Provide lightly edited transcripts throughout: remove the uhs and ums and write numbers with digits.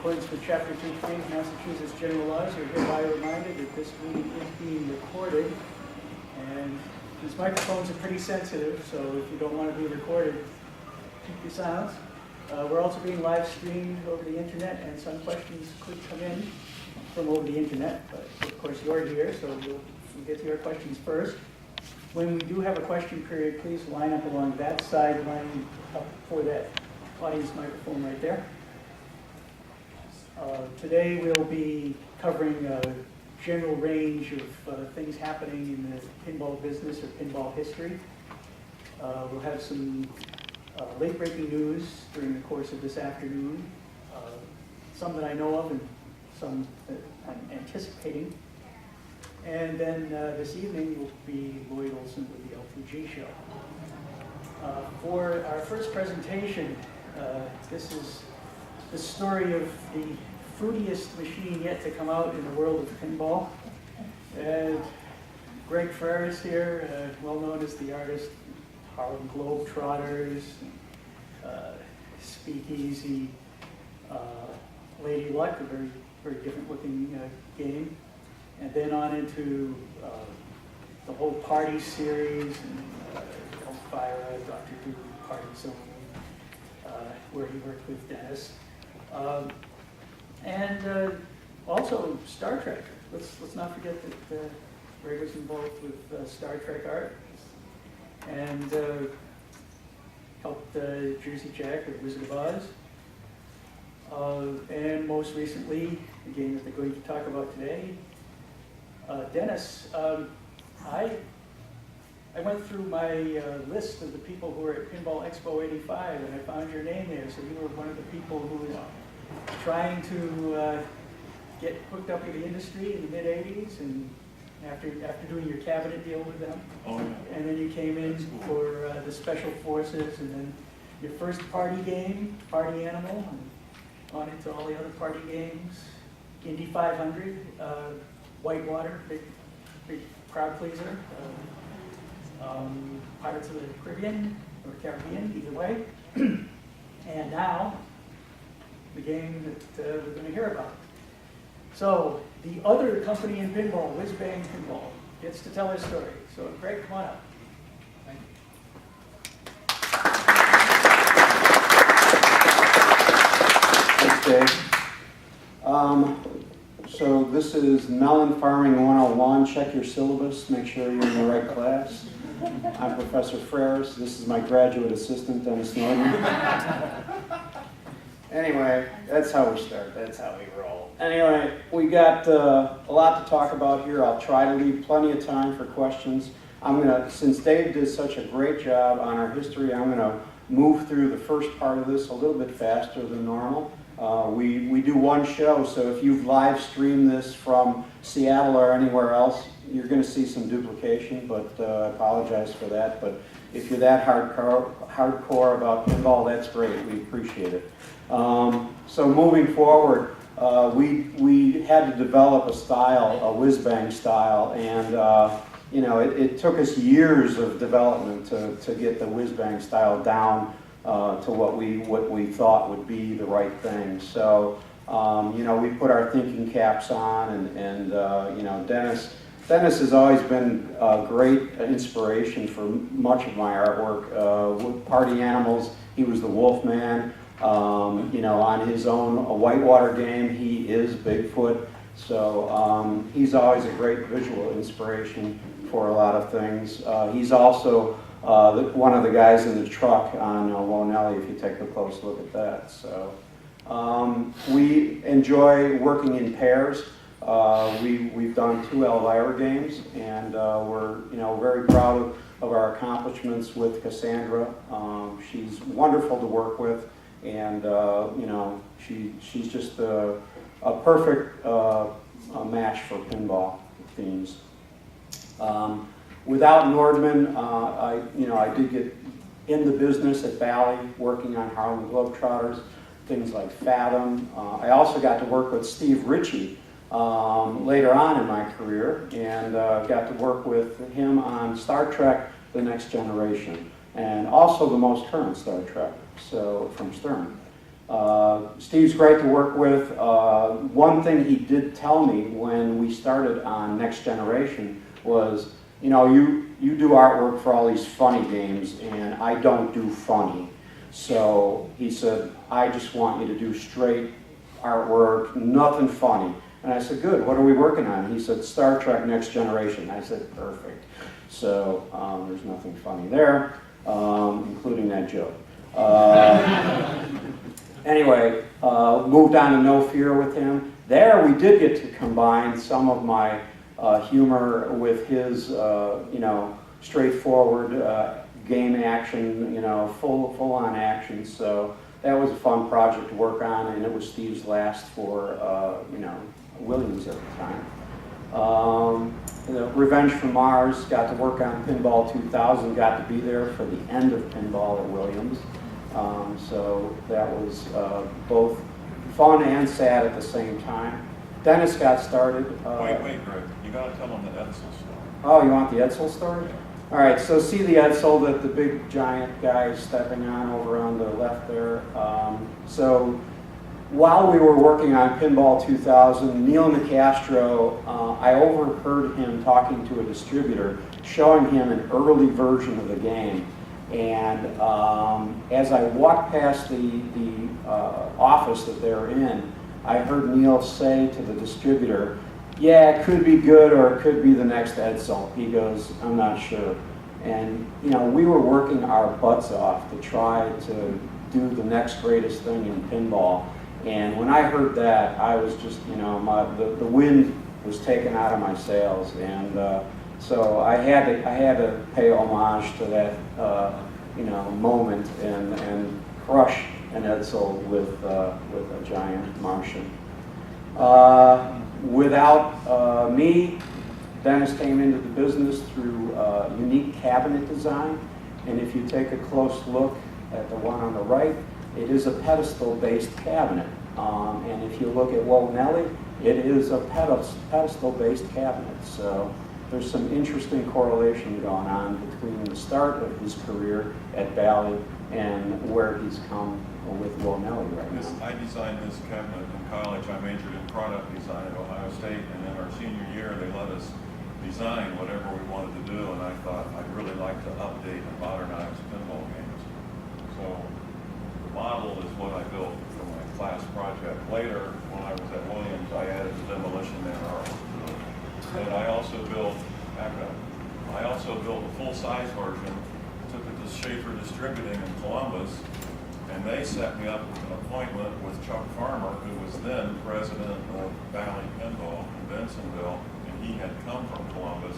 accordance with Chapter 2.3 of Massachusetts General Laws, you're hereby reminded that this meeting is being recorded. And these microphones are pretty sensitive, so if you don't want to be recorded, keep your silence. We're also being live streamed over the internet, and some questions could come in from over the internet. But of course, you're here, so we'll get to your questions first. When we do have a question period, please line up along that side line up for that audience microphone right there. Today we'll be covering a general range of things happening in the pinball business or pinball history. We'll have some late-breaking news during the course of this afternoon, some that I know of and some that I'm anticipating. And then this evening will be Lloyd Olson with the L2G show. For our first presentation, this is the story of the fruitiest machine yet to come out in the world of pinball. And Greg Freres here, well known as the artist, Harlem Globetrotters, Speakeasy, Lady Luck, a very, very different looking game. And then on into the whole Party series, and Elvira, Dr. Doom, Party Zone, where he worked with Dennis. And also Star Trek. Let's not forget that Ray was involved with Star Trek art and helped Jersey Jack with Wizard of Oz. And most recently, the game that they're going to talk about today, Dennis. I went through my list of the people who were at Pinball Expo 85, and I found your name there. So you were one of the people who was trying to get hooked up with the industry in the mid-'80s, and after doing your cabinet deal with them. Oh, yeah. And then you came in for the Special Forces, and then your first party game, Party Animal, and on into all the other party games. Indy 500, Whitewater, big crowd pleaser. Pirates of the Caribbean, or Caribbean, either way. And now, the game that we're going to hear about. So, the other company in pinball, Whizbang Pinball, gets to tell their story. So, Greg, come on up. Thank you. Thanks, Dave. So this is Melon Farming 101. Check your syllabus, make sure you're in the right class. I'm Professor Freres. This is my graduate assistant, Dennis Nordman. Anyway, that's how we start. That's how we roll. Anyway, we got a lot to talk about here. I'll try to leave plenty of time for questions. Since Dave did such a great job on our history, I'm gonna move through the first part of this a little bit faster than normal. We do one show, so if you've live streamed this from Seattle or anywhere else, you're going to see some duplication, but I apologize for that. But if you're that hardcore about pinball, that's great. We appreciate it. So moving forward, we had to develop a style, a whiz-bang style, and it took us years of development to get the whiz-bang style down to what we thought would be the right thing. So, we put our thinking caps on, and Dennis has always been a great inspiration for much of my artwork. With Party Animals, he was the Wolfman. On his own Whitewater game, he is Bigfoot. So he's always a great visual inspiration for a lot of things. He's also one of the guys in the truck on Nellie, if you take a close look at that. So we enjoy working in pairs. We've done 2 Elvira games, and we're very proud of our accomplishments with Cassandra. She's wonderful to work with, and she's just a perfect match for pinball themes. Without Nordman, I did get in the business at Bally, working on Harlem Globetrotters, things like Fathom. I also got to work with Steve Ritchie later on in my career, and got to work with him on Star Trek: The Next Generation, and also the most current Star Trek, so from Stern. Steve's great to work with. One thing he did tell me when we started on Next Generation was, you know, you do artwork for all these funny games, and I don't do funny. So he said, I just want you to do straight artwork, nothing funny. And I said, good, what are we working on? He said, Star Trek Next Generation. I said, perfect. So there's nothing funny there, including that joke. Anyway, moved on to No Fear with him. There we did get to combine some of my humor with his, you know, straightforward game action, you know, full-on action. So that was a fun project to work on, and it was Steve's last for, you know, Williams at the time. Revenge from Mars, got to work on Pinball 2000, got to be there for the end of Pinball at Williams. So that was both fun and sad at the same time. Dennis got started. Wait, Greg, you gotta tell them the Edsel story. Oh, you want the Edsel story? All right, so see the Edsel, the big giant guy stepping on over on the left there. So while we were working on Pinball 2000, Neil Nicastro, I overheard him talking to a distributor, showing him an early version of the game. And as I walked past the office that they're in, I heard Neil say to the distributor, yeah, it could be good or it could be the next Edsel. He goes, I'm not sure. And you know, we were working our butts off to try to do the next greatest thing in pinball. And when I heard that, I was just, you know, the wind was taken out of my sails. And so I had to pay homage to that, you know, moment and crush an Edsel with a giant Martian. Without me, Dennis came into the business through unique cabinet design. And if you take a close look at the one on the right, it is a pedestal-based cabinet. And if you look at Whoa, Nellie, it is a pedestal-based cabinet. So there's some interesting correlation going on between the start of his career at Bally and where he's come with Whoa, Nellie right now. I designed this cabinet in college. I majored in product design at Ohio State, and in our senior year they let us design whatever we wanted to do, and I thought I'd really like to update and modernize pinball games. So the model is what I built for my class project. Later, when I was at Williams, I added the demolition there. And I also built a full-size version, took it to Schaefer Distributing in Columbus, and they set me up with an appointment with Chuck Farmer, who was then president of Valley Pinball in Bensonville, and he had come from Columbus.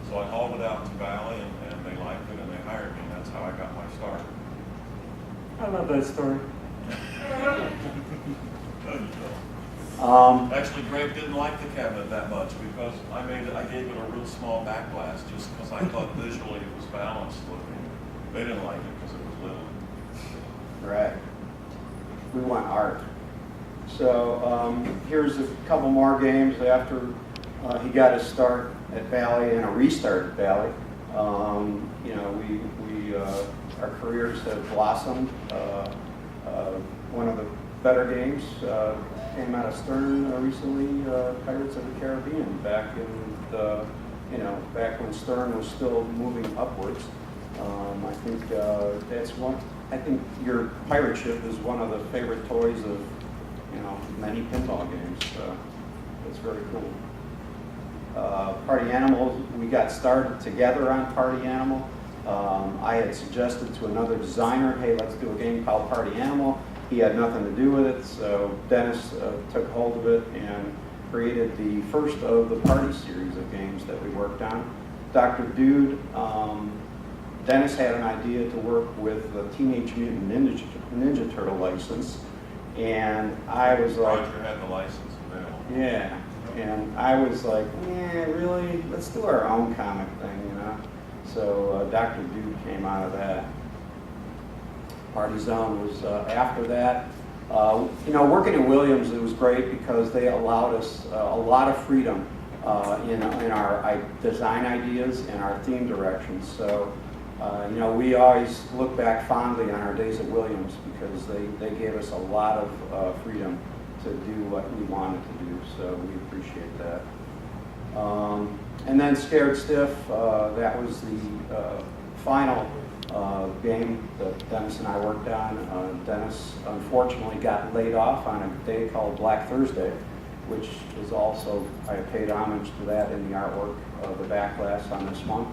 So I hauled it out to Valley, and they liked it, and they hired me, and that's how I got my start. I love that story. Actually, Greg didn't like the cabinet that much because I gave it a real small backblast just because I thought visually it was balanced looking. They didn't like it because it was little. Right. We want art. So here's a couple more games after he got his start at Valley and a restart at Valley. You know, our careers have blossomed. One of the better games came out of Stern recently, Pirates of the Caribbean, back in the, you know, back when Stern was still moving upwards. I think that's one. I think your pirate ship is one of the favorite toys of, you know, many pinball games. So it's very cool. Party Animal, we got started together on Party Animal. I had suggested to another designer, hey, let's do a game called Party Animal. He had nothing to do with it, so Dennis took hold of it and created the first of the party series of games that we worked on. Dr. Dude, Dennis had an idea to work with the Teenage Mutant Ninja Turtle license, and I was like, Roger had the license available. yeah, and I was like, yeah, really? Let's do our own comic thing, you know? So Dr. Dude came out of that. Party Zone was after that. You know, working at Williams, it was great because they allowed us a lot of freedom in our design ideas and our theme directions. So You know, we always look back fondly on our days at Williams because they gave us a lot of freedom to do what we wanted to do, so we appreciate that. And then Scared Stiff, that was the final game that Dennis and I worked on. Dennis unfortunately got laid off on a day called Black Thursday, which is also, I paid homage to that in the artwork of the back glass on this one.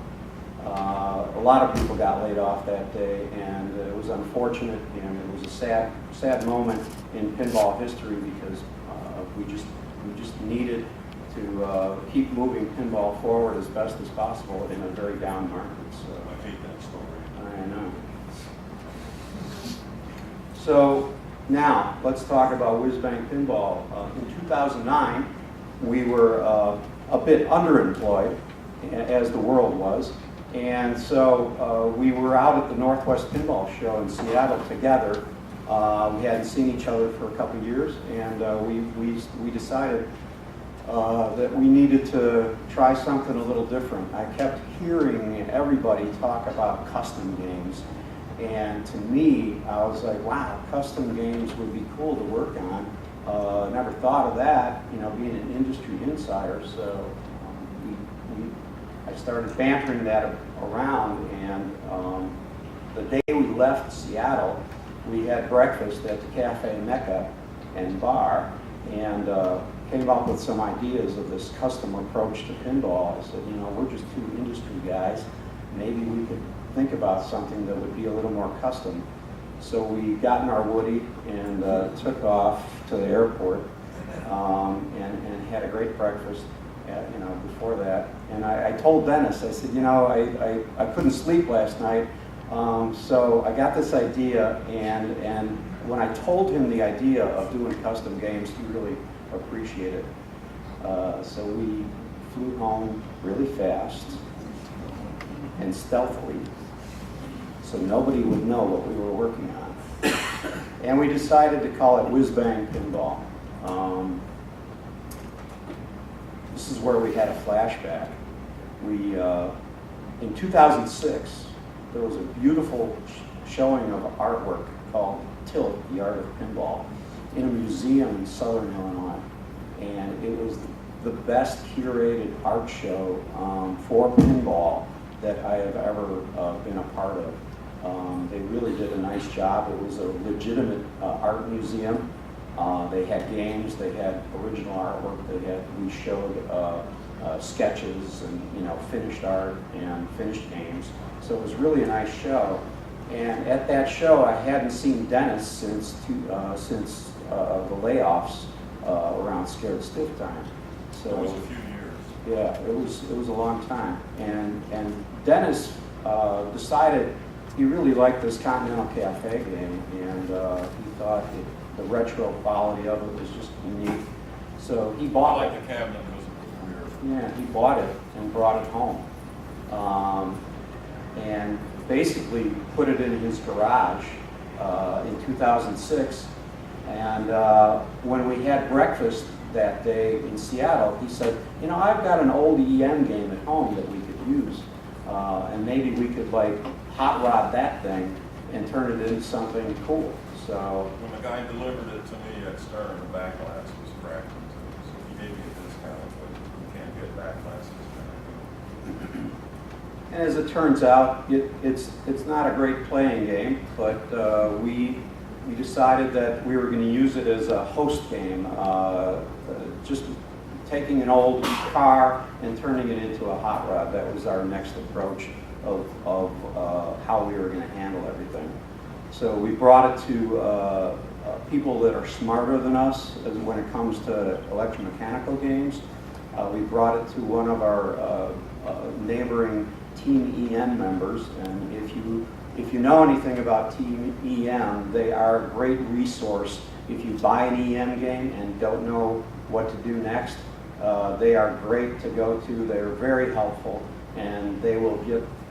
A lot of people got laid off that day, and it was unfortunate, and it was a sad moment in pinball history because we just needed to keep moving pinball forward as best as possible in a very down market. So I hate that story. I know. So now let's talk about Whizbang Pinball. In 2009, we were a bit underemployed, as the world was. And so we were out at the Northwest Pinball Show in Seattle together. We hadn't seen each other for a couple of years, and we decided that we needed to try something a little different. I kept hearing everybody talk about custom games, and to me, I was like, wow, custom games would be cool to work on. Never thought of that, you know, being an industry insider, so I started bantering that around, and the day we left Seattle, we had breakfast at the Cafe Mecca and Bar, and came up with some ideas of this custom approach to pinball. I said, you know, we're just two industry guys. Maybe we could think about something that would be a little more custom. So we got in our Woody and took off to the airport and had a great breakfast. You know, before that, and I told Dennis, I said, you know, I couldn't sleep last night, so I got this idea, and when I told him the idea of doing custom games, he really appreciated it. So we flew home really fast and stealthily, so nobody would know what we were working on. And we decided to call it Whizbang Pinball. This is where we had a flashback. In 2006, there was a beautiful showing of artwork called Tilt, the Art of Pinball, in a museum in Southern Illinois. And it was the best curated art show for pinball that I have ever been a part of. They really did a nice job. It was a legitimate art museum. They had games, they had original artwork, we showed sketches and, you know, finished art and finished games. So it was really a nice show. And at that show, I hadn't seen Dennis since the layoffs around Scared Stiff time. So It was a few years. yeah, it was a long time. And Dennis decided he really liked this Continental Cafe game, and he thought the retro quality of it was just unique. So he I bought like it. the cabinet, it was weird. Yeah, he bought it and brought it home. And basically put it in his garage in 2006. And when we had breakfast that day in Seattle, he said, you know, I've got an old EM game at home that we could use. And maybe we could like hot rod that thing and turn it into something cool. So When the guy delivered it to me at Stern, the back glass was cracked in two, so he gave me a discount, but you can't get back glasses now. and as it turns out, it's not a great playing game, but we decided that we were going to use it as a host game, just taking an old car and turning it into a hot rod. That was our next approach of how we were going to handle everything. So we brought it to people that are smarter than us when it comes to electromechanical games. We brought it to one of our neighboring Team EM members, and if you know anything about Team EM, they are a great resource. If you buy an EM game and don't know what to do next, they are great to go to. They're very helpful, and they will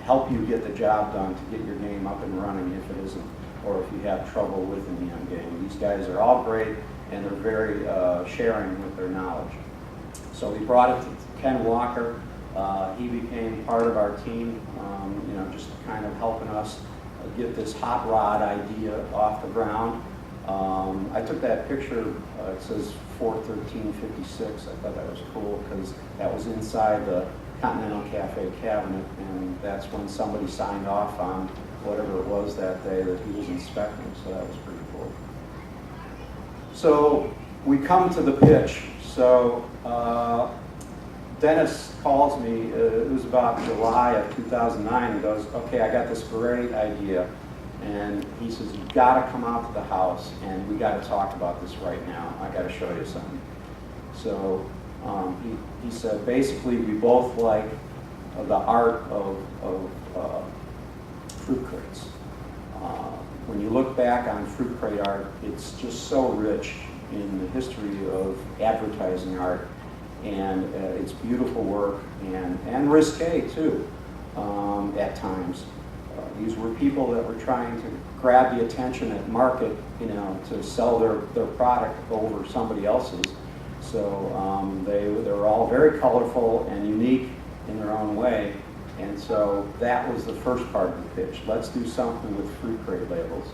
help you get the job done to get your game up and running if it isn't, or if you have trouble with an EM game. These guys are all great, and they're very sharing with their knowledge. So we brought it to Ken Walker, He became part of our team, just kind of helping us get this hot rod idea off the ground. I took that picture, it says 4/13/56. I thought that was cool because that was inside the Continental Cafe cabinet, and that's when somebody signed off on whatever it was that day that he was inspecting, so that was pretty cool. So we come to the pitch. So Dennis calls me, it was about July of 2009, and goes, okay, I got this great idea. And he says, you've got to come out to the house, and we got to talk about this right now. I got to show you something. So he said, basically, we both like the art of fruit crates. When you look back on fruit crate art, it's just so rich in the history of advertising art, and it's beautiful work and risque too at times. These were people that were trying to grab the attention at market, to sell their product over somebody else's. So they were all very colorful and unique in their own way. And so that was the first part of the pitch. Let's do something with fruit crate labels.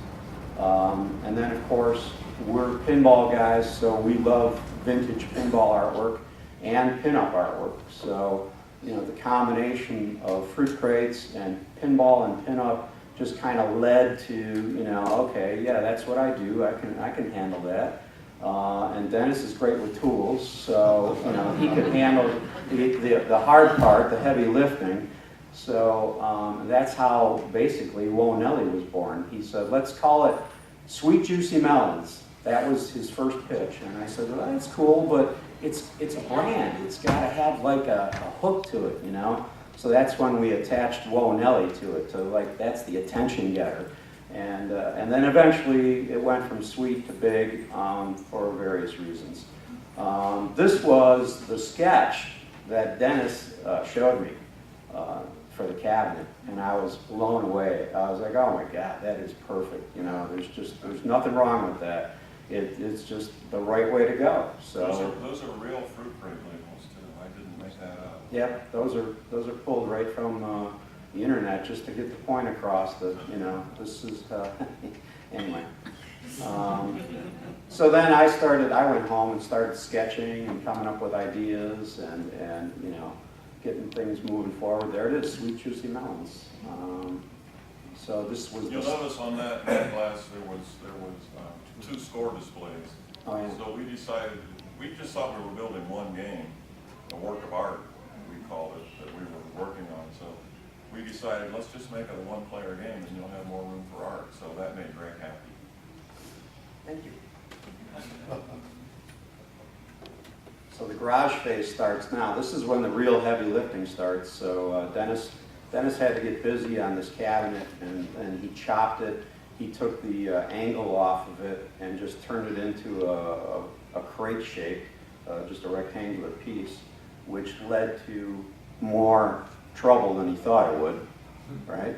And then, of course, we're pinball guys, so we love vintage pinball artwork and pinup artwork. So, the combination of fruit crates and pinball and pinup just kind of led to, okay, yeah, that's what I do. I can handle that. And Dennis is great with tools, so he could handle the hard part, the heavy lifting. So that's how basically Nellie was born. He said, let's call it Sweet Juicy Melons. That was his first pitch, and I said, well, that's cool, but it's a brand. It's got to have like a hook to it, So that's when we attached Nellie to it. So that's the attention getter. And then eventually it went from sweet to big for various reasons. This was the sketch that Dennis showed me for the cabinet, and I was blown away. I was like, oh my God, that is perfect. There's nothing wrong with that. It's just the right way to go. So those are real fruit crate labels too. I didn't make that up. Yep, those are pulled right from the internet just to get the point across that this is anyway. So then I went home and started sketching and coming up with ideas and getting things moving forward. There it is, Sweet Juicy Melons. So this was. You'll notice on that glass there was 2 score displays. Oh, yeah. So we just thought we were building one game, a work of art, we called it, that we were working on. So we decided, let's just make it a one-player game and you'll have more room for art. So that made Greg happy. Thank you. So the garage phase starts now. This is when the real heavy lifting starts. So Dennis had to get busy on this cabinet, and he chopped it. He took the angle off of it and just turned it into a crate shape, just a rectangular piece, which led to more trouble than he thought it would, right?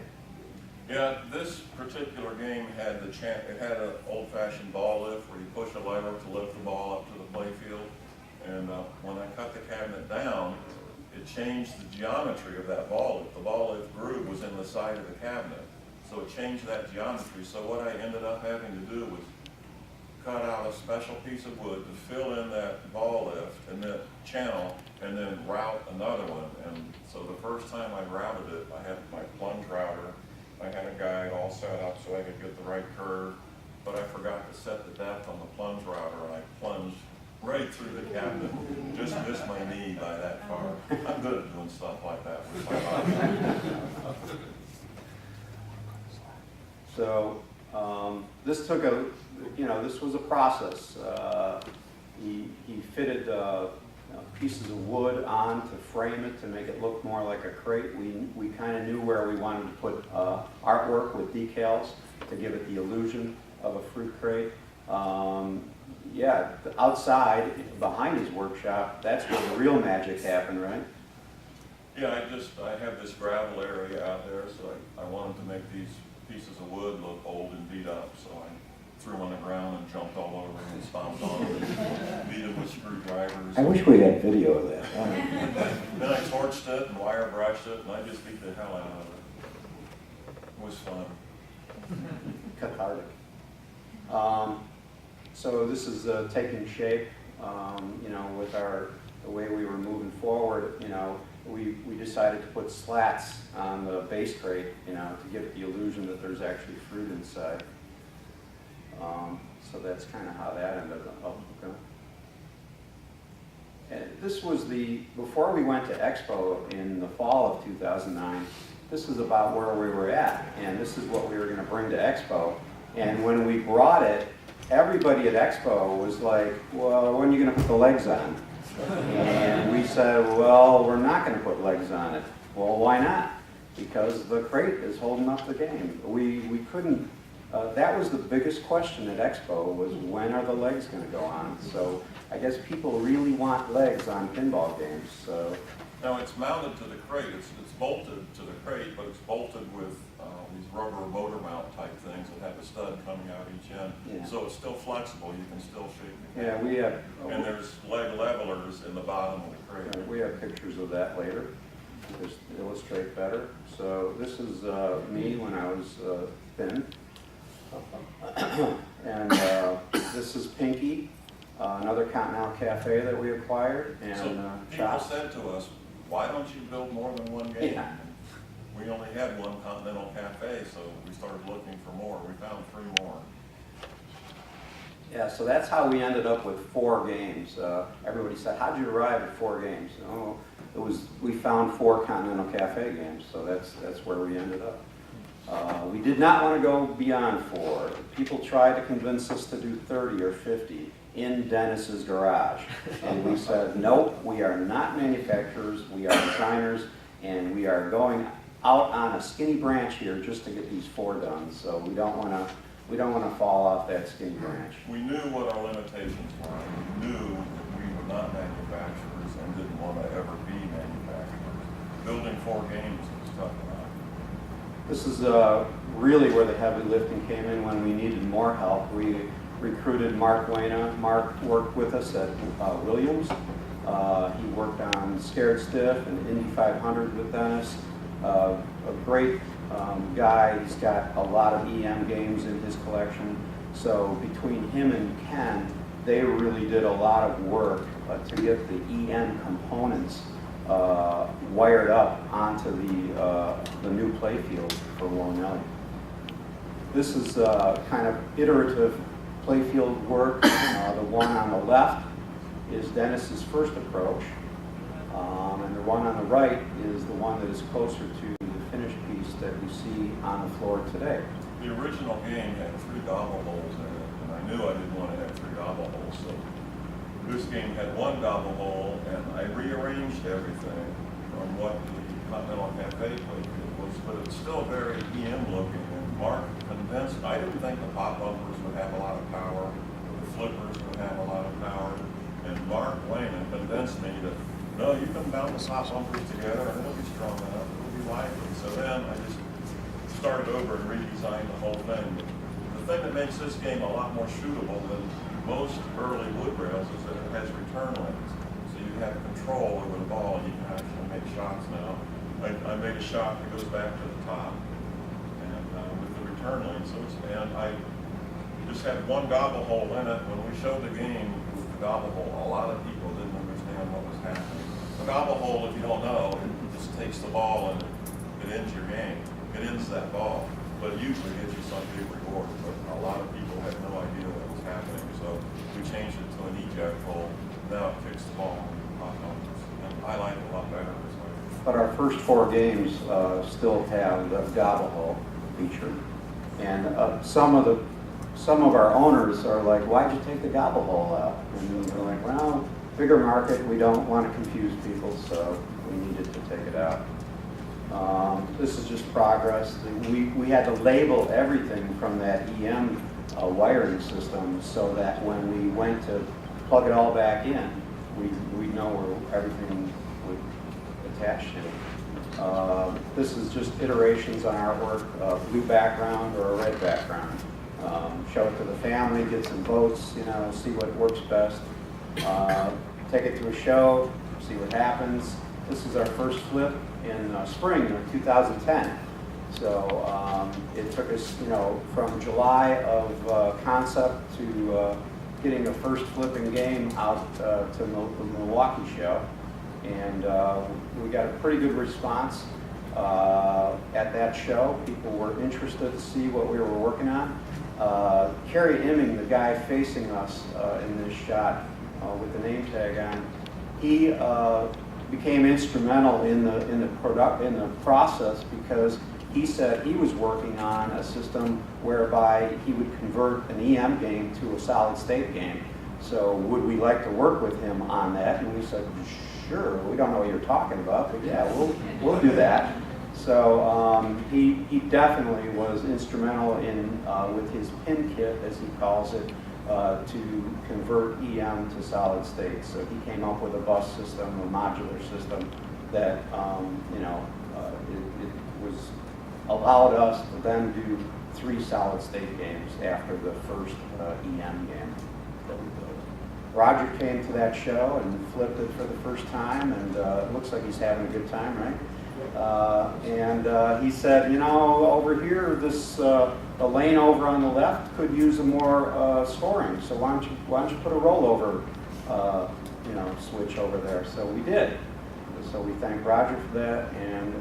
Yeah, this particular game had it had an old-fashioned ball lift where you push a lever to lift the ball up to the playfield. And when I cut the cabinet down, it changed the geometry of that ball lift. The ball lift groove was in the side of the cabinet. So it changed that geometry. So what I ended up having to do was cut out a special piece of wood to fill in that ball lift and that channel, and then route another one. And so the first time I routed it, I had my plunge router. I had a guide all set up so I could get the right curve, but I forgot to set the depth on the plunge router, and I plunged right through the cabinet. Just missed my knee by that far. I'm good at doing stuff like that with my body. So this took this was a process. He fitted pieces of wood on to frame it to make it look more like a crate. We kind of knew where we wanted to put artwork with decals to give it the illusion of a fruit crate. Outside, behind his workshop, that's where the real magic happened, right? Yeah, I have this gravel area out there, so I wanted to make these pieces of wood look old and beat up, so I threw them on the ground and jumped all over them and stomped on them and beat them with screwdrivers. I wish we had video of that. Then I torched it and wire brushed it, and I just beat the hell out of it. It was fun. Cathartic. So this is taking shape, you know, with the way we were moving forward. You know, we decided to put slats on the base crate, you know, to give it the illusion that there's actually fruit inside. So that's kind of how that ended up. And this was before we went to Expo in the fall of 2009, this is about where we were at, and this is what we were going to bring to Expo. And when we brought it, everybody at Expo was like, well, when are you going to put the legs on? And we said, well, we're not going to put legs on it. Well, why not? Because the crate is holding up the game. We couldn't, that was the biggest question at Expo, was when are the legs going to go on? So I guess people really want legs on pinball games. So. Now it's mounted to the crate. It's bolted to the crate, but it's bolted with these rubber motor mount type things that have a stud coming out each end. Yeah. So it's still flexible. You can still shape it. Yeah, we have. And there's leg levelers in the bottom of the crate. We have pictures of that later, just to illustrate better. So this is me when I was thin. And this is Pinky, another Continental Cafe that we acquired. And so people said to us, why don't you build more than one game? Yeah. We only had one Continental Cafe, so we started looking for more. We found 3 more. Yeah, so that's how we ended up with 4 games. Everybody said, how'd you arrive at 4 games? Oh, we found 4 Continental Cafe games, so that's where we ended up. We did not want to go beyond 4. People tried to convince us to do 30 or 50 in Dennis's garage. And we said, nope, we are not manufacturers, we are designers, and we are going out on a skinny branch here just to get these 4 done. So we don't want to fall off that skinny branch. We knew what our limitations were. We knew that we were not manufacturers and didn't want to ever be manufacturers. Building 4 games was tough enough. This is really where the heavy lifting came in when we needed more help. We recruited Mark Wayna. Mark worked with us at Williams. He worked on Scared Stiff and Indy 500 with Dennis. A great guy. He's got a lot of EM games in his collection. So between him and Ken, they really did a lot of work to get the EM components wired up onto the new playfield for Nellie. This is kind of iterative playfield work. The one on the left is Dennis's first approach, and the one on the right is the one that is closer to the finished piece that we see on the floor today. The original game had 3 gobble holes in it, and I knew I didn't want to have 3 gobble holes, so this game had 1 gobble hole, and I rearranged everything from what the Continental Cafe playfield was, but it's still very EM looking. And Mark convinced, I didn't think the pop bumpers would have a lot of power, the flippers would have a lot of power, and Mark Wayne convinced me that, no, you can mount the pop bumpers together and it'll be strong enough, it'll be lively. So then I just started over and redesigned the whole thing. But the thing that makes this game a lot more shootable than most early wood rails is that it has return lanes. So you have control over the ball and you can actually make shots now. I made a shot that goes back to the top and with the return lane. And I just had 1 gobble hole in it. When we showed the game with the gobble hole, a lot of people didn't understand what was happening. The gobble hole, if you don't know, it just takes the ball and it ends your game. It ends that ball, but it usually gives you some big reward. But a lot of people had no idea what was happening, so we changed it to an eject hole. Now it kicks the ball into the pop bumpers, and I like it a lot better this way. But our first 4 games still have the gobble hole feature, and some of our owners are like, "Why'd you take the gobble hole out?" And we're like, "Well, bigger market. We don't want to confuse people, so we needed to take it out." This is just progress. We had to label everything from that EM wiring system so that when we went to plug it all back in, we know where everything would attach to. This is just iterations on artwork, blue background or a red background. Show it to the family, get some votes, you know, see what works best. Take it to a show, see what happens. This is our first flip in spring of 2010. So it took us, from July of concept to getting the first flipping game out to the Milwaukee show. And we got a pretty good response at that show. People were interested to see what we were working on. Kerry Imming, the guy facing us in this shot with the name tag on, he became instrumental in the process because he said he was working on a system whereby he would convert an EM game to a solid state game. So would we like to work with him on that? And we said, sure. We don't know what you're talking about, but yeah, we'll do that. So he definitely was instrumental in with his pin kit, as he calls it, to convert EM to solid state. So he came up with a bus system, a modular system that it was allowed us to then do 3 solid state games after the first EM game that we built. Roger came to that show and flipped it for the first time, and it looks like he's having a good time, right? And he said, over here, the lane over on the left could use a more scoring. So why don't you put a rollover, switch over there? So we did. So we thanked Roger for that and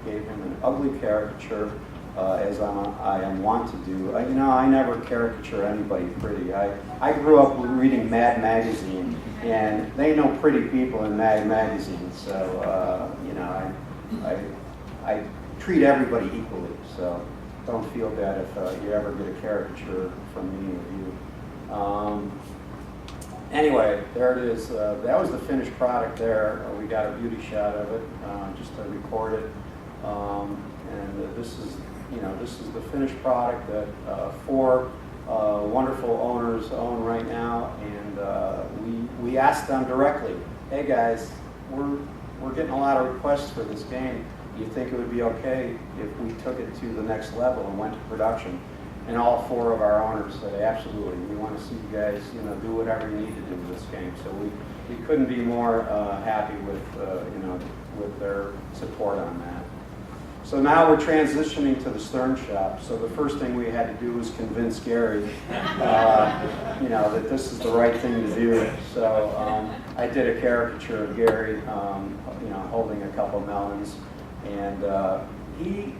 gave him an ugly caricature, as I am wont to do. I never caricature anybody pretty. I grew up reading Mad Magazine, and they know pretty people in Mad Magazine. So I treat everybody equally. So don't feel bad if you ever get a caricature from me or you. Anyway, there it is. That was the finished product there. We got a beauty shot of it just to record it. And this is the finished product that 4 wonderful owners own right now. And we asked them directly, hey guys, we're getting a lot of requests for this game. Do you think it would be okay if we took it to the next level and went to production? And all 4 of our owners said, absolutely. We want to see you guys, do whatever you need to do with this game. So we couldn't be more happy with, with their support on that. So now we're transitioning to the Stern shop. So the first thing we had to do was convince Gary, that this is the right thing to do. So I did a caricature of Gary, holding a couple melons, and he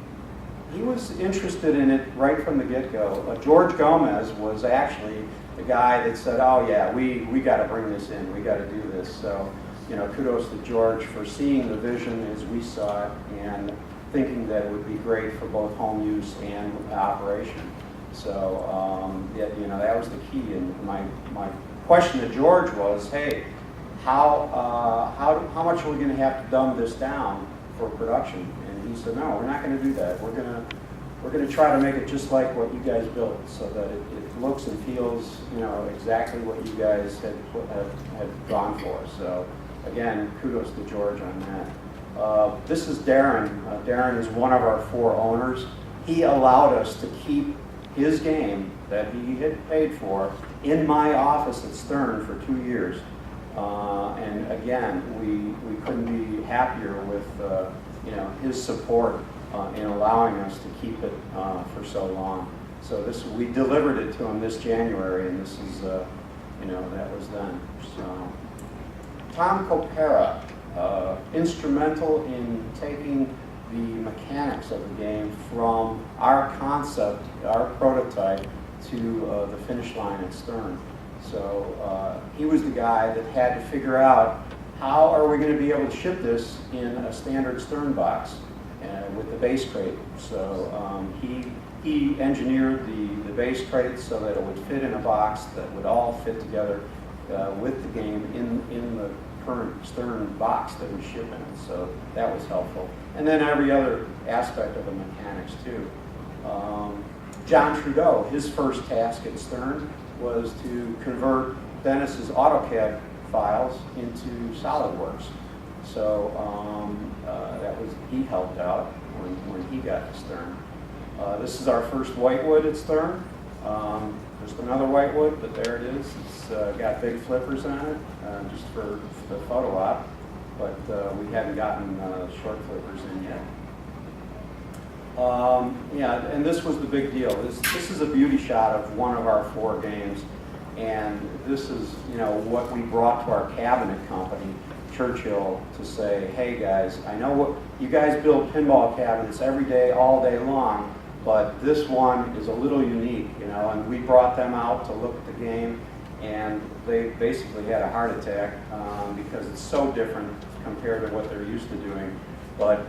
was interested in it right from the get-go. George Gomez was actually the guy that said, oh yeah, we got to bring this in, we got to do this. So kudos to George for seeing the vision as we saw it and thinking that it would be great for both home use and operation. So that was the key. And my question to George was, hey, how much are we going to have to dumb this down for production? And he said, no, we're not going to do that. We're going to try to make it just like what you guys built, so that it looks and feels exactly what you guys had gone for. So again, kudos to George on that. This is Darren. Darren is one of our 4 owners. He allowed us to keep his game that he had paid for in my office at Stern for 2 years. And again, we couldn't be happier with his support in allowing us to keep it for so long. So we delivered it to him this January, and this is that was then. So Tom Copera. Instrumental in taking the mechanics of the game from our concept, our prototype, to the finish line at Stern. So he was the guy that had to figure out how are we going to be able to ship this in a standard Stern box with the base crate. So he engineered the base crate so that it would fit in a box that would all fit together with the game in the current Stern box that we ship in it. So that was helpful. And then every other aspect of the mechanics too. John Trudeau, his first task at Stern was to convert Dennis's AutoCAD files into SolidWorks. So he helped out when he got to Stern. This is our first whitewood at Stern. Just another whitewood, but there it is. It's got big flippers on it, just for the photo op. but we hadn't gotten short flippers in yet. Yeah, and this was the big deal. This is a beauty shot of one of our 4 games, and this is, you know, what we brought to our cabinet company, Churchill, to say, hey guys, I know what you guys build pinball cabinets every day, all day long, but this one is a little unique, you know, and we brought them out to look at the game, and they basically had a heart attack because it's so different compared to what they're used to doing. But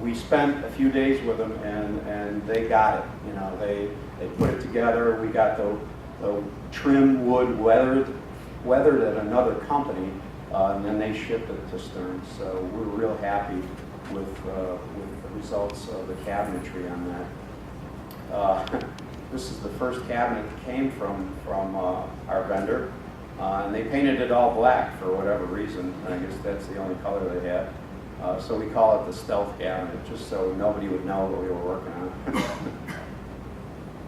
we spent a few days with them, and they got it. You know, they put it together. We got the trim wood weathered at another company, and then they shipped it to Stern. So we're real happy with the results of the cabinetry on that. This is the first cabinet that came from our vendor, and they painted it all black for whatever reason. I guess that's the only color they had. So we call it the stealth cabinet, just so nobody would know what we were working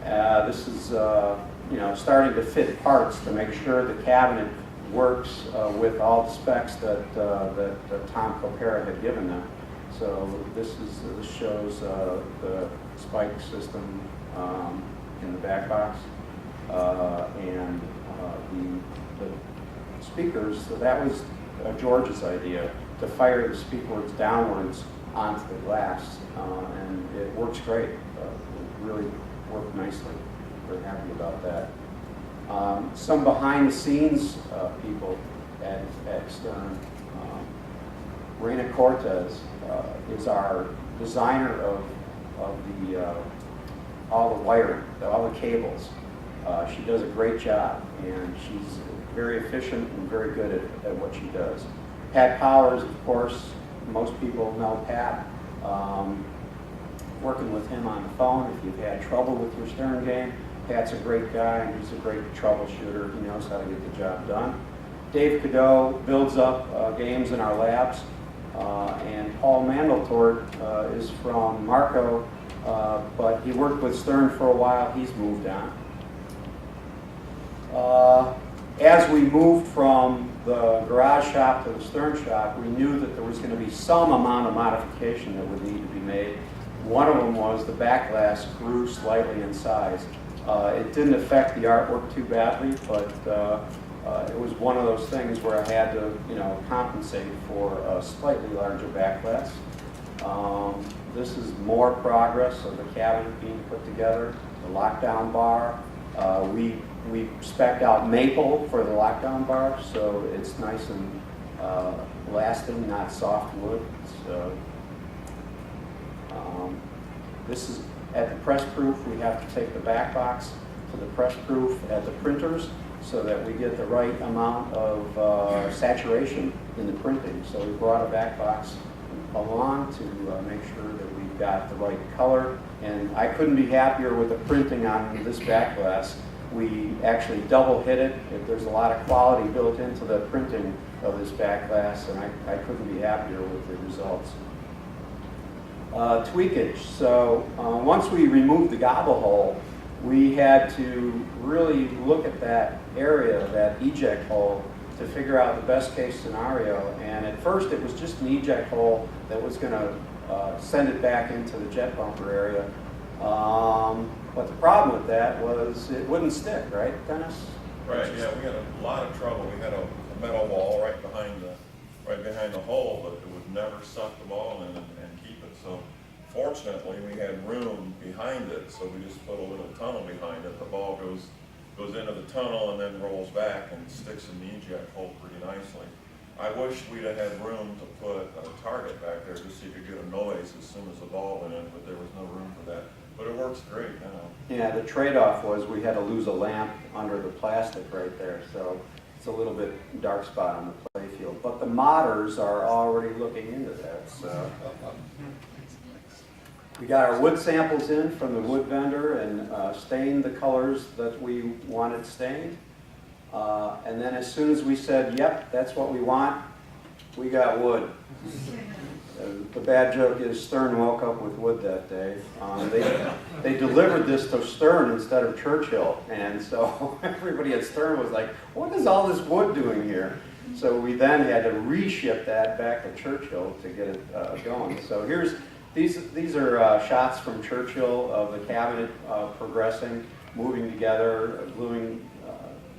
on. This is you know, starting to fit parts to make sure the cabinet works with all the specs that Tom Copera had given them. So this shows the spike system in the back box, and the speakers. So that was George's idea, to fire the speakwoods downwards onto the glass, and it works great. It really worked nicely. We're happy about that. Some behind-the-scenes people at Stern. Reina Cortez is our designer of all the wiring, all the cables. She does a great job, and she's very efficient and very good at what she does. Pat Powers, of course, most people know Pat. Working with him on the phone, if you've had trouble with your Stern game, Pat's a great guy, and he's a great troubleshooter. He knows how to get the job done. Dave Cadeau builds up games in our labs, and Paul Mandeltort is from Marco, but he worked with Stern for a while. He's moved on. As we moved from the garage shop to the Stern shop, we knew that there was going to be some amount of modification that would need to be made. One of them was the back glass grew slightly in size. It didn't affect the artwork too badly, but it was one of those things where I had to, you know, compensate for a slightly larger back glass. This is more progress of the cabinet being put together, the lockdown bar. We spec'd out maple for the lockdown bar, so it's nice and lasting, not soft wood. So, this is at the press proof. We have to take the back box to the press proof at the printers so that we get the right amount of saturation in the printing. So we brought a back box along to make sure that we've got the right color. And I couldn't be happier with the printing on this back glass. We actually double hit it. There's a lot of quality built into the printing of this back glass, and I couldn't be happier with the results. Tweakage. So once we removed the gobble hole, we had to really look at that area, that eject hole, to figure out the best case scenario. And at first it was just an eject hole that was going to send it back into the jet bumper area. But the problem with that was it wouldn't stick, right, Dennis? Right, yeah, we had a lot of trouble. We had a metal wall right behind the hole, but it would never suck the ball in and keep it. So fortunately, we had room behind it, so we just put a little tunnel behind it. The ball goes into the tunnel and then rolls back and sticks in the eject hole pretty nicely. I wish we'd have had room to put a target back there just so you could get a noise as soon as the ball went in, but there was no room for that. But it works great now. Yeah, the trade-off was we had to lose a lamp under the plastic right there, so it's a little bit dark spot on the play field. But the modders are already looking into that. So we got our wood samples in from the wood vendor and stained the colors that we wanted stained. And then as soon as we said, yep, that's what we want, we got wood. The bad joke is Stern woke up with wood that day. They delivered this to Stern instead of Churchill, and so everybody at Stern was like, what is all this wood doing here? So we then had to reship that back to Churchill to get it going. So these are shots from Churchill of the cabinet progressing, moving together, gluing,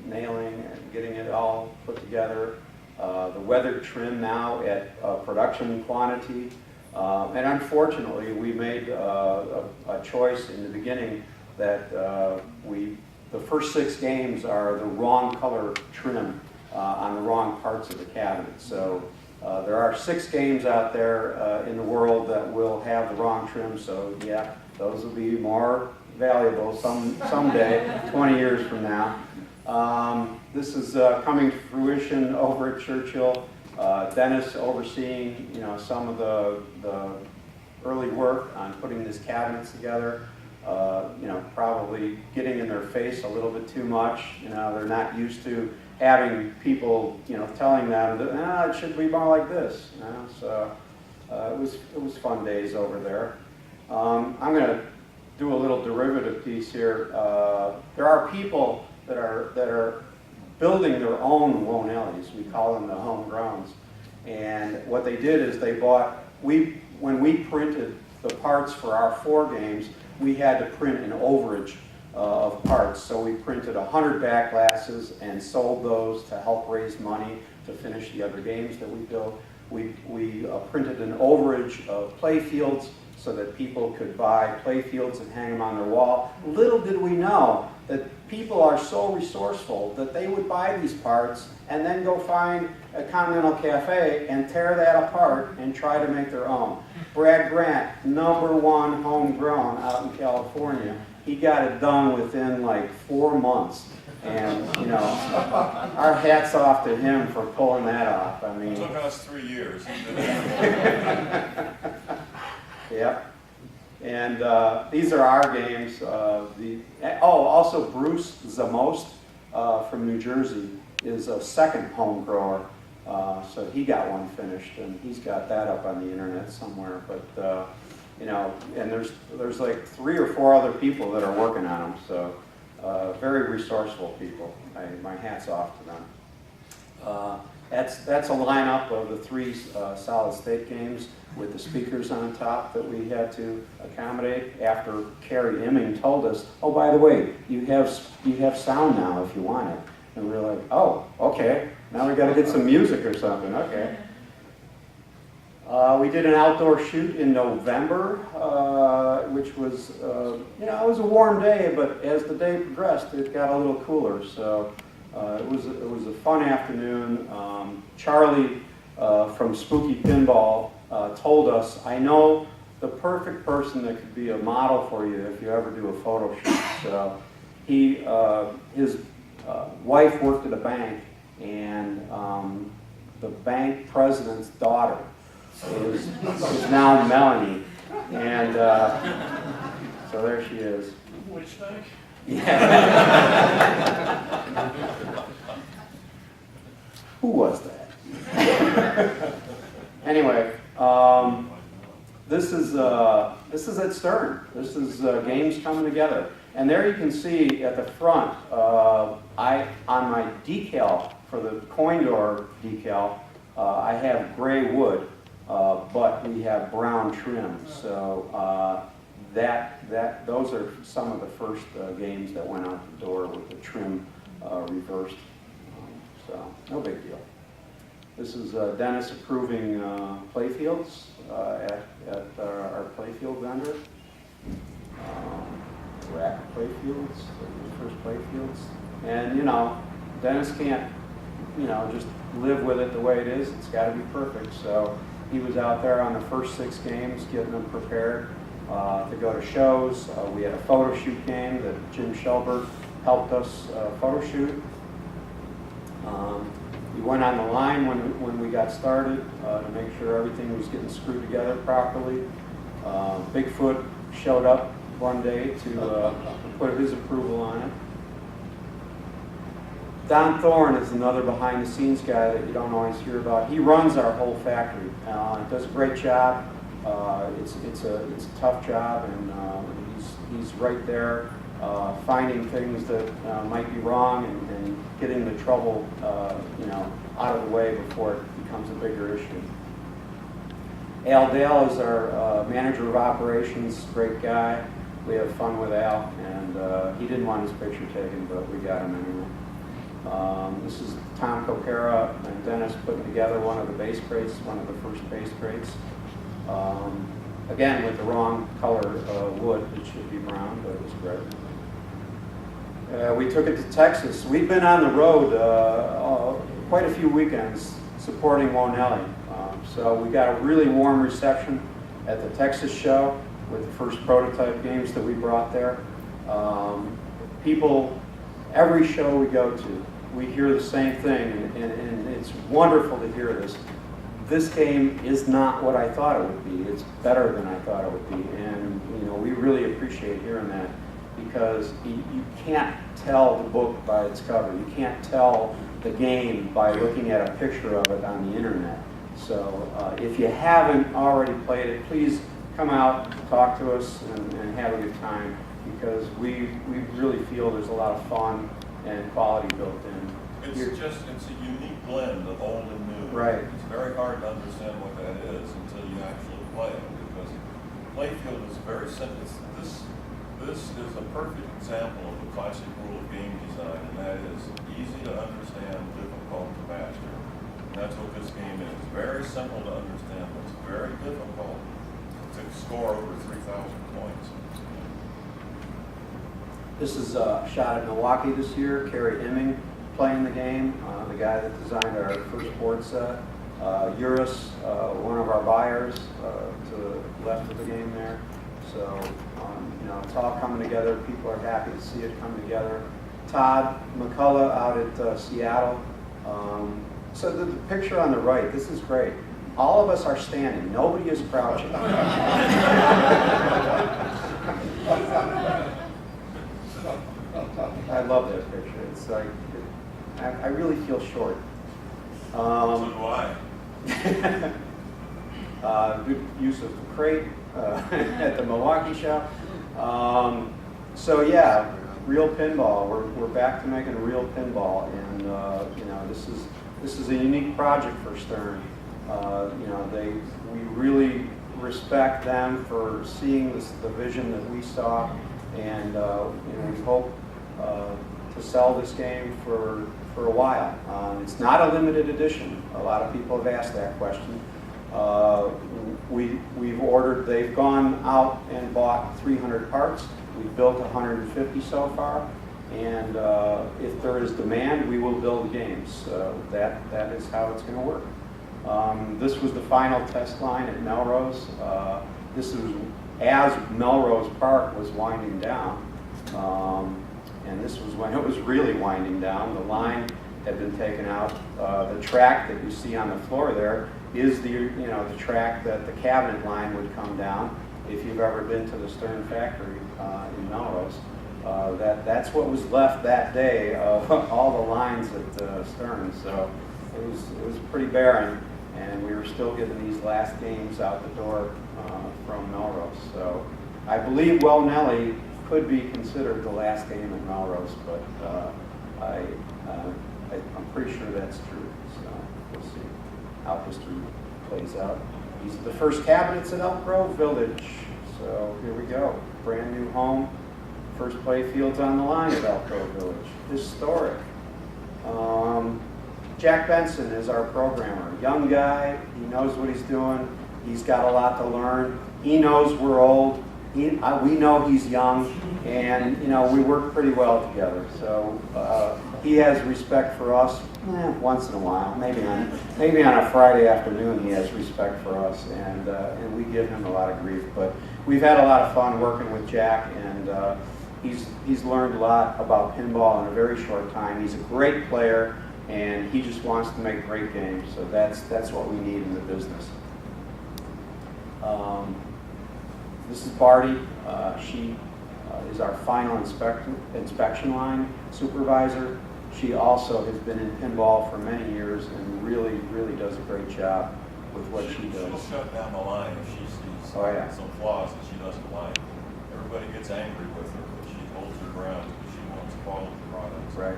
nailing, and getting it all put together. The weathered trim now at production quantity. And unfortunately, we made a choice in the beginning that the first 6 games are the wrong color trim on the wrong parts of the cabinet. So there are 6 games out there in the world that will have the wrong trim. So yeah, those will be more valuable someday, 20 years from now. This is coming to fruition over at Churchill. Dennis overseeing, some of the early work on putting these cabinets together. Probably getting in their face a little bit too much. They're not used to having people, telling them that it should be more like this. So it was fun days over there. I'm going to do a little derivative piece here. There are people that are building their own Nellies. We call them the homegrowns. And what they did is they bought, when we printed the parts for our 4 games, we had to print an overage of parts. So we printed 100 back glasses and sold those to help raise money to finish the other games that we built. We printed an overage of play fields so that people could buy play fields and hang them on their wall. Little did we know that people are so resourceful that they would buy these parts and then go find a Continental Cafe and tear that apart and try to make their own. Brad Grant, #1 homegrown out in California. He got it done within like 4 months. And, our hats off to him for pulling that off. I mean, It took us 3 years. Yep. And these are our games. Also Bruce Zamost from New Jersey is a second home grower. So he got one finished, and he's got that up on the internet somewhere. But and there's like 3 or 4 other people that are working on them. So very resourceful people. My hat's off to them. That's a lineup of the 3 solid state games with the speakers on top that we had to accommodate after Carrie Imming told us, oh, by the way, you have sound now if you want it. And we were like, oh, okay, now we got to get some music or something, okay. We did an outdoor shoot in November, which was, it was a warm day, but as the day progressed, it got a little cooler. So it was a fun afternoon. Charlie from Spooky Pinball told us, I know the perfect person that could be a model for you if you ever do a photo shoot. So his wife worked at a bank, and the bank president's daughter is now Melanie, and so there she is. Which bank? Yeah. Who was that? Anyway, this is at Stern. This is games coming together, and there you can see at the front. On my decal for the coin door decal, I have gray wood. But we have brown trim, so those are some of the first games that went out the door with the trim reversed. So no big deal. This is Dennis approving playfields at our playfield vendor. Rack playfields, the first playfields, and Dennis can't just live with it the way it is. It's got to be perfect. So he was out there on the first 6 games, getting them prepared to go to shows. We had a photo shoot game that Jim Shelberg helped us photo shoot. We went on the line when we got started to make sure everything was getting screwed together properly. Bigfoot showed up one day to put his approval on it. Don Thorne is another behind-the-scenes guy that you don't always hear about. He runs our whole factory. Does a great job. It's a tough job, and he's right there finding things that might be wrong and getting the trouble out of the way before it becomes a bigger issue. Al Dale is our manager of operations, great guy. We have fun with Al, and he didn't want his picture taken, but we got him anyway. This is Tom Cocara and Dennis putting together one of the base crates, one of the first base crates. Again, with the wrong color wood, it should be brown, but it was great. We took it to Texas. We've been on the road quite a few weekends supporting Nellie. So we got a really warm reception at the Texas show with the first prototype games that we brought there. People, every show we go to, we hear the same thing, and it's wonderful to hear this. This game is not what I thought it would be. It's better than I thought it would be, and we really appreciate hearing that, because you can't tell the book by its cover. You can't tell the game by looking at a picture of it on the internet. So if you haven't already played it, please come out, talk to us, and have a good time, because we really feel there's a lot of fun and quality built in. It's a unique blend of old and new. Right. It's very hard to understand what that is until you actually play it, because playfield is very simple. This is a perfect example of the classic rule of game design, and that is easy to understand, difficult to master. And that's what this game is. Very simple to understand, but it's very difficult to score over 3,000 points. This is a shot at Milwaukee this year. Kerry Emming playing the game, the guy that designed our first board set. Uris, one of our buyers, to the left of the game there. So, it's all coming together. People are happy to see it come together. Todd McCullough out at Seattle. So the picture on the right, this is great. All of us are standing. Nobody is crouching. I love that picture. It's like, I really feel short. So do I. Good use of the crate at the Milwaukee shop. So yeah, real pinball. We're back to making a real pinball, and this is a unique project for Stern. We really respect them for seeing the vision that we saw, and we hope to sell this game for a while. It's not a limited edition. A lot of people have asked that question. We've ordered, they've gone out and bought 300 parts. We've built 150 so far, and if there is demand, we will build games. That is how it's going to work. This was the final test line at Melrose. This was as Melrose Park was winding down, and this was when it was really winding down. The line had been taken out. The track that you see on the floor there is the track that the cabinet line would come down. If you've ever been to the Stern factory in Melrose, that's what was left that day of all the lines at Stern. So it was pretty barren, and we were still getting these last games out the door from Melrose. So I believe Nellie could be considered the last game at Melrose, but I'm pretty sure that's true. So we'll see how history plays out. These are the first cabinets at Elk Grove Village. So here we go. Brand new home. First play field's on the line at Elk Grove Village. Historic. Jack Benson is our programmer. Young guy. He knows what he's doing. He's got a lot to learn. He knows we're old. We know he's young, and we work pretty well together. So he has respect for us once in a while. Maybe on a Friday afternoon he has respect for us, and we give him a lot of grief. But we've had a lot of fun working with Jack, and he's learned a lot about pinball in a very short time. He's a great player, and he just wants to make great games. So that's what we need in the business. This is Barty. She is our final inspection line supervisor. She also has been in pinball for many years and really, really does a great job with what she does. She'll shut down the line if she sees some flaws that she doesn't like. Everybody gets angry with her, but she holds her ground because she wants quality products. Right.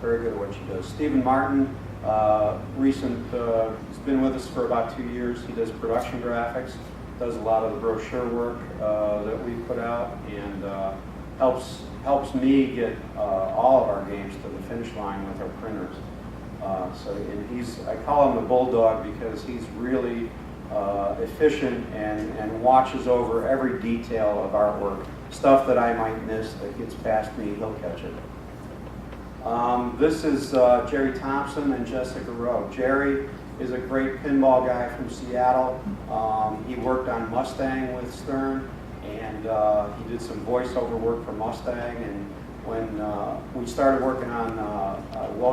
Very good at what she does. Stephen Martin He's been with us for about 2 years. He does production graphics, does a lot of the brochure work that we put out, and helps me get all of our games to the finish line with our printers. And I call him the bulldog because he's really efficient and watches over every detail of artwork. Stuff that I might miss that gets past me, he'll catch it. This is Jerry Thompson and Jessica Rowe. Jerry is a great pinball guy from Seattle. He worked on Mustang with Stern, and he did some voiceover work for Mustang. And when we started working on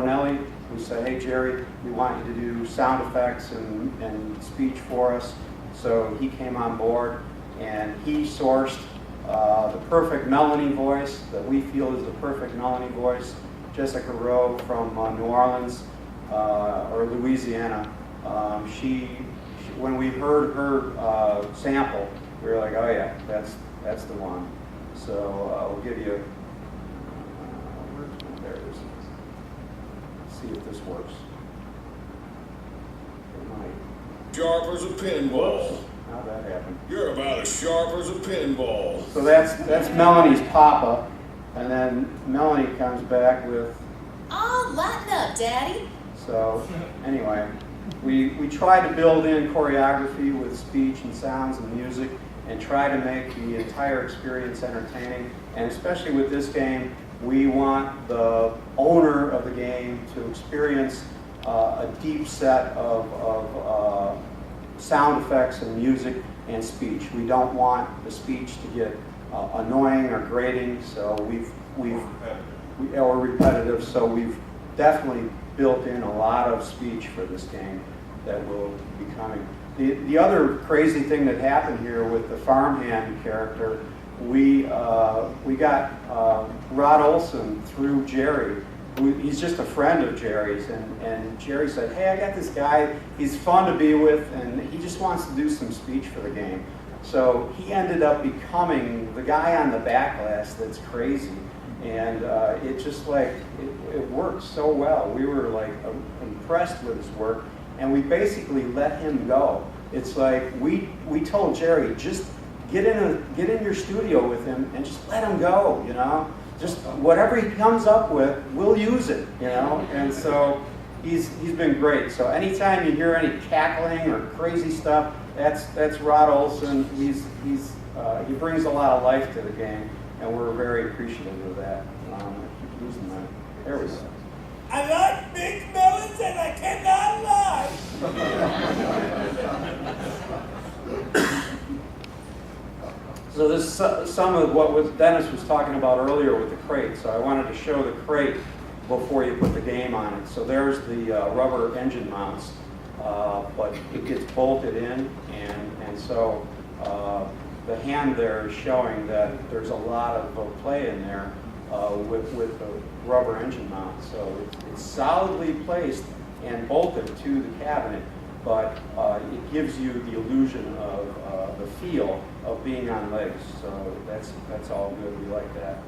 Nellie, we said, hey Jerry, we want you to do sound effects and speech for us. So he came on board, and he sourced the perfect Melanie voice that we feel is the perfect Melanie voice. Jessica Rowe from New Orleans or Louisiana. When we heard her sample, we were like, oh yeah, that's the one. So we'll give you. There it is. Let's see if this works. It might. Sharp as a pinball. How'd that happen? You're about as sharp as a pinball. So that's Melanie's papa. And then Melanie comes back with, oh, lighten up, Daddy. so anyway, we try to build in choreography with speech and sounds and music and try to make the entire experience entertaining. And especially with this game, we want the owner of the game to experience a deep set of sound effects and music and speech. We don't want the speech to get annoying or grating, so or repetitive. So we've definitely built in a lot of speech for this game that will be coming. The other crazy thing that happened here with the farmhand character, we got Rod Olson through Jerry. He's just a friend of Jerry's, and Jerry said, hey, I got this guy, he's fun to be with, and he just wants to do some speech for the game. So he ended up becoming the guy on the back glass that's crazy. And it just it worked so well. We were like impressed with his work, and we basically let him go. It's like we told Jerry, just get in your studio with him and just let him go, you know? Just whatever he comes up with, we'll use it, you know? And so he's been great. So anytime you hear any cackling or crazy stuff, that's Rod Olson. He brings a lot of life to the game, and we're very appreciative of that. I keep losing that. There we go. I like big melons and I cannot lie. So this is some of what Dennis was talking about earlier with the crate. So I wanted to show the crate before you put the game on it. So there's the rubber engine mounts, but it gets bolted in, and so the hand there is showing that there's a lot of play in there with the rubber engine mount. So it's solidly placed and bolted to the cabinet, but it gives you the illusion of the feel of being on legs. So that's all good. We like that.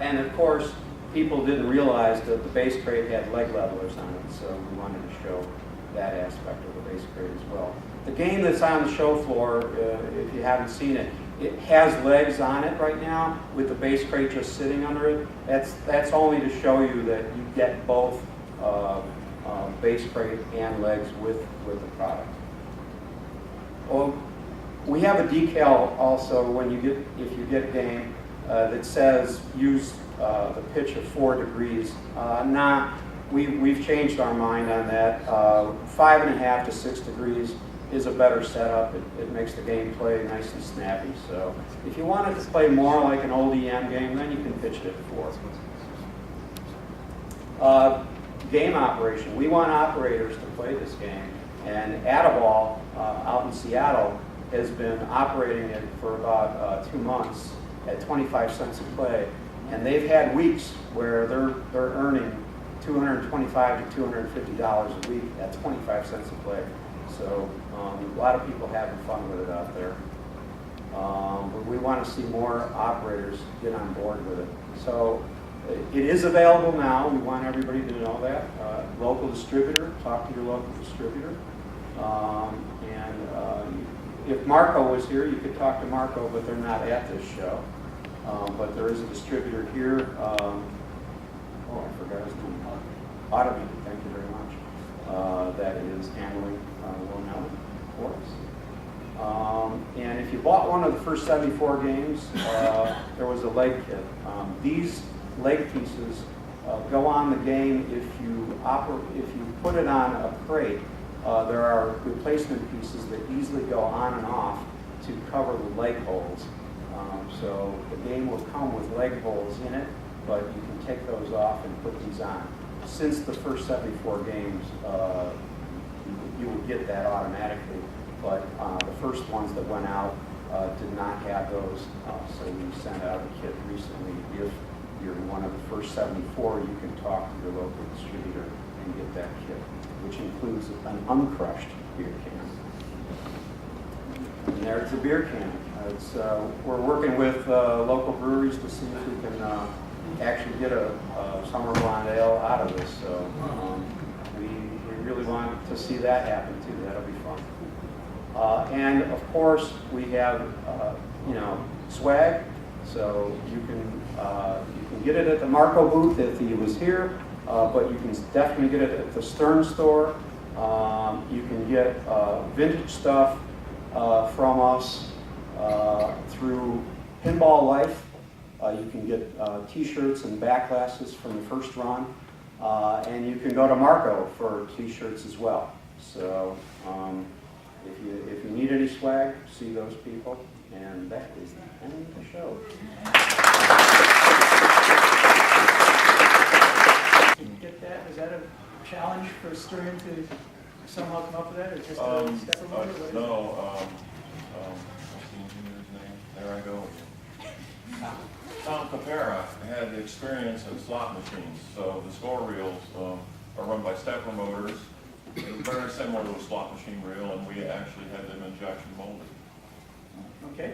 And of course, people didn't realize that the base crate had leg levelers on it, so we wanted to show that aspect of the base crate as well. The game that's on the show floor, if you haven't seen it, it has legs on it right now with the base crate just sitting under it. That's only to show you that you get both base crate and legs with the product. Well, we have a decal also if you get a game that says use the pitch of 4 degrees. We've changed our mind on that. 5.5 to 6 degrees is a better setup. It makes the game play nice and snappy. So if you want it to play more like an old EM game, then you can pitch it at 4. Game operation. We want operators to play this game. And Ataball out in Seattle has been operating it for about 2 months at 25 cents a play. And they've had weeks where they're earning $225 to $250 a week at 25 cents a play. So a lot of people having fun with it out there. But we want to see more operators get on board with it. So it is available now. We want everybody to know that. Local distributor, talk to your local distributor. If Marco was here, you could talk to Marco, but they're not at this show. But there is a distributor here. Oh, I forgot his name. Automated, thank you very much. That is handling Will for us. And if you bought one of the first 74 games, there was a leg kit. These leg pieces go on the game if you put it on a crate. There are replacement pieces that easily go on and off to cover the leg holes. So the game will come with leg holes in it, but you can take those off and put these on. Since the first 74 games, you will get that automatically, but the first ones that went out did not have those, so we sent out a kit recently. If you're one of the first 74, you can talk to your local distributor and get that kit, which includes an uncrushed beer can. And there's the beer can. We're working with local breweries to see if we can actually get a summer blonde ale out of this. So we really want to see that happen too. That'll be fun. And of course, we have swag. So you can get it at the Marco booth if he was here, but you can definitely get it at the Stern store. You can get vintage stuff from us through Pinball Life. You can get t-shirts and back glasses from the first run. And you can go to Marco for t-shirts as well. So if you need any swag, see those people. And that is the end of the show. Did you get that? Was that a challenge for Stern to somehow come up with that, or just a step remote? No. What's the engineer's name? There I go again. Tom Capera had experience in slot machines, so the score reels are run by stepper motors. They're very similar to a slot machine reel, and we actually had them injection molded. Okay.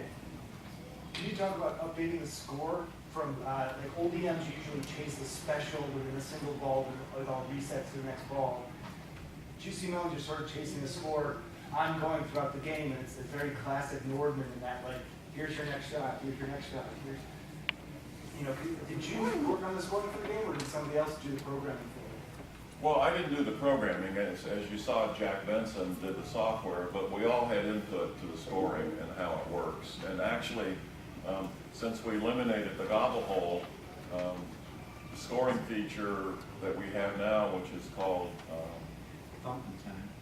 Can you talk about updating the score from, like old EMs usually chase the special within a single ball with all resets to the next ball. Juicy Melons, you're sort of chasing the score ongoing throughout the game, and it's very classic Nordman in that, like, here's your next shot, here's your next shot, here's, did you work on the scoring for the game, or did somebody else do the programming for it? Well, I didn't do the programming, as you saw, Jack Benson did the software, but we all had input to the scoring and how it works. And actually, since we eliminated the gobble hole, the scoring feature that we have now, which is called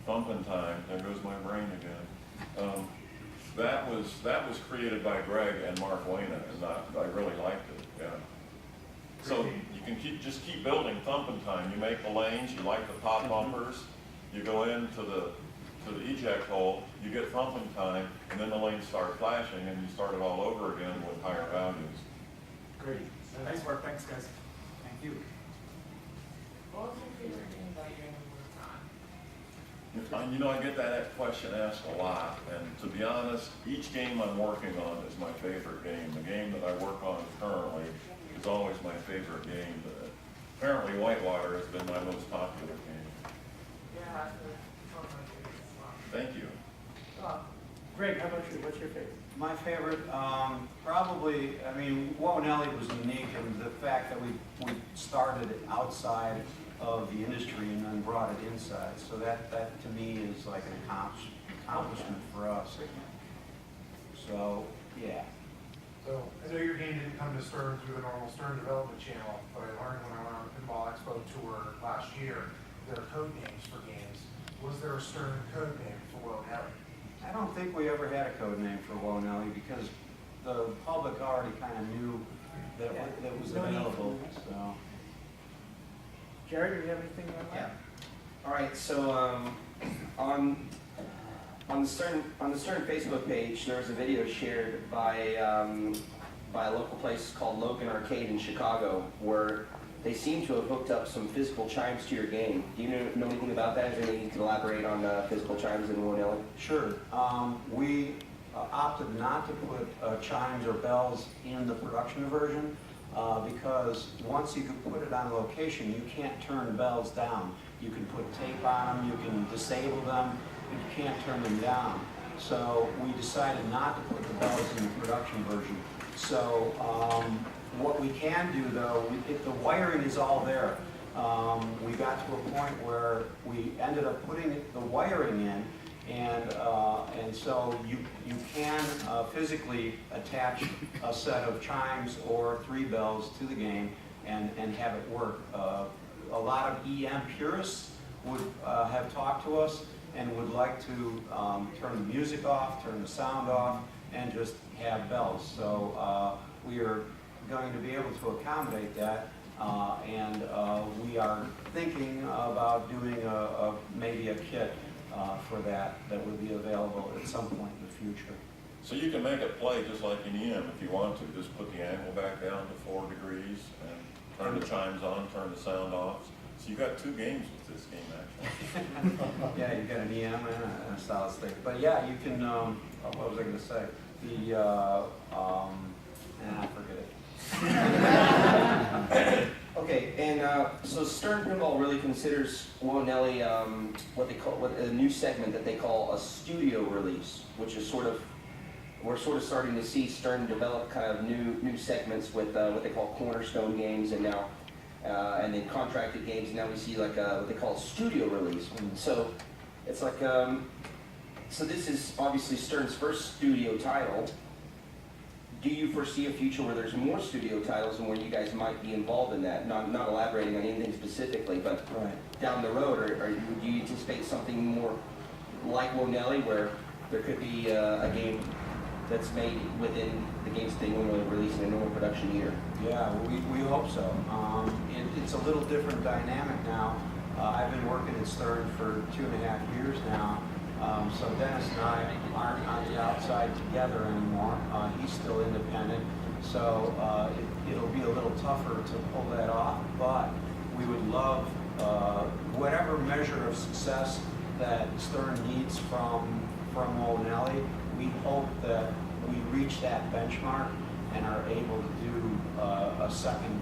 Thumpin' Time, there goes my brain again. That was created by Greg and Mark Wayna, and I really liked it. Yeah. So you can just keep building Thumpin' Time. You make the lanes, you light the pop bumpers, you go into the eject hole, you get Thumpin' Time, and then the lanes start flashing, and you start it all over again with higher values. Great. Nice work. Thanks, guys. Thank you. What was your favorite game that you worked on? I get that question asked a lot, and to be honest, each game I'm working on is my favorite game. The game that I work on currently is always my favorite game. But apparently Whitewater has been my most popular game. Yeah, it's one of my favorites as well. Thank you. Greg, how about you? What's your favorite? My favorite, probably, Whoa Nellie was unique in the fact that we started it outside of the industry and then brought it inside. So that to me is like an accomplishment for us. So, yeah. So, I know your game didn't come to Stern through the normal Stern development channel, but I learned when I went on the Pinball Expo tour last year, there are code names for games. Was there a Stern code name for Whoa Nellie? I don't think we ever had a code name for Whoa Nellie because the public already kind of knew that that was No need for available. that. So. Jared, do you have anything on Yeah. that? All right. So on the Stern Facebook page, there was a video shared by a local place called Logan Arcade in Chicago, where they seem to have hooked up some physical chimes to your game. Do you know anything about that? Is there anything you can elaborate on physical chimes in Whoa Nellie? Sure. We opted not to put chimes or bells in the production version, because once you can put it on location, you can't turn bells down. You can put tape on them, you can disable them, but you can't turn them down. So we decided not to put the bells in the production version. So what we can do though, if the wiring is all there, we got to a point where we ended up putting the wiring in, and so you can physically attach a set of chimes or 3 bells to the game and have it work. A lot of EM purists would have talked to us and would like to turn the music off, turn the sound off, and just have bells. So we are going to be able to accommodate that, and we are thinking about doing maybe a kit for that would be available at some point in the future. So you can make it play just like an EM if you want to. Just put the angle back down to 4 degrees and turn the chimes on, turn the sound off. So you got 2 games with this game actually. Yeah, you got an EM and a solid state. But yeah, you can, what was I going to say? Forget it. Okay, and so Stern Pinball really considers Nellie what a new segment that they call a studio release, which is we're sort of starting to see Stern develop kind of new segments with what they call cornerstone games, and now and then contracted games. And now we see like what they call a studio release. And so it's like so this is obviously Stern's first studio title. Do you foresee a future where there's more studio titles and where you guys might be involved in that? Not elaborating on anything specifically, but down the road, do you anticipate something more like Nellie, where there could be a game that's made within the games they normally release in a normal production year? Yeah, we hope so. It's a little different dynamic now. I've been working at Stern for 2.5 years now. So Dennis and I aren't on the outside together anymore. He's still independent, so it'll be a little tougher to pull that off, but we would love whatever measure of success that Stern needs from Nellie. We hope that we reach that benchmark and are able to do a second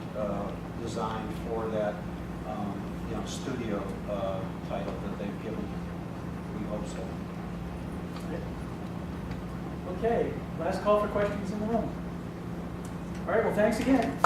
design for that studio title that they've given. We hope so. Okay, last call for questions in the room. All right, well, thanks again.